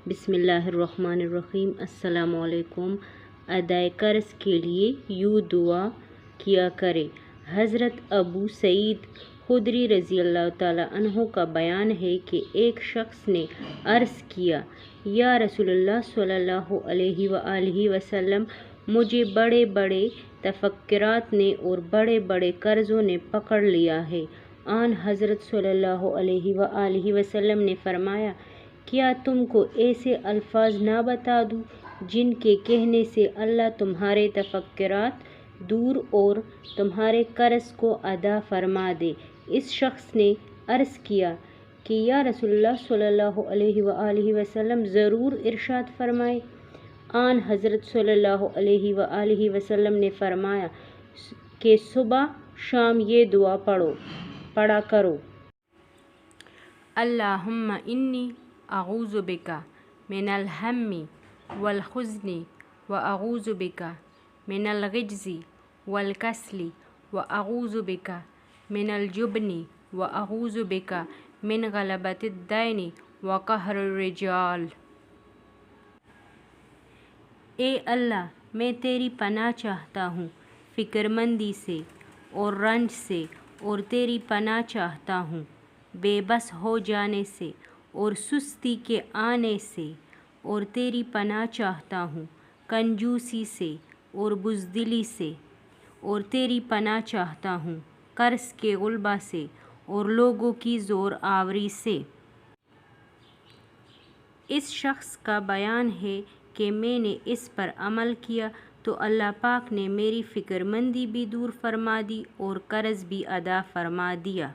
بسم اللہ الرحمن الرحیم۔ السلام علیکم۔ ادائے قرض کے لیے یوں دعا کیا کرے۔ حضرت ابو سعید خدری رضی اللہ تعالیٰ عنہ کا بیان ہے کہ ایک شخص نے عرض کیا، یا رسول اللہ صلی اللہ علیہ وآلہ وسلم، مجھے بڑے بڑے تفکرات نے اور بڑے بڑے قرضوں نے پکڑ لیا ہے۔ آن حضرت صلی اللہ علیہ وآلہ وسلم نے فرمایا، کیا تم کو ایسے الفاظ نہ بتا دوں جن کے کہنے سے اللہ تمہارے تفکرات دور اور تمہارے قرض کو ادا فرما دے؟ اس شخص نے عرض کیا کہ یا رسول اللہ صلی اللہ علیہ وآلہ وسلم، ضرور ارشاد فرمائے۔ آن حضرت صلی اللہ علیہ وآلہ وسلم نے فرمایا کہ صبح شام یہ دعا پڑھا کرو۔ اللہم انی اعوذ بک من الہم والحزن واعوذ بک من العجز والکسل واعوذ بک من الجبن واعوذ بک من غلبۃ الدین وقہر الرجال۔ اے اللہ، میں تیری پناہ چاہتا ہوں فکر مندی سے اور رنج سے، اور تیری پناہ چاہتا ہوں بے بس ہو جانے سے اور سستی کے آنے سے، اور تیری پناہ چاہتا ہوں کنجوسی سے اور بزدلی سے، اور تیری پناہ چاہتا ہوں قرض کے غلبہ سے اور لوگوں کی زور آوری سے۔ اس شخص کا بیان ہے کہ میں نے اس پر عمل کیا تو اللہ پاک نے میری فکر مندی بھی دور فرما دی اور قرض بھی ادا فرما دیا۔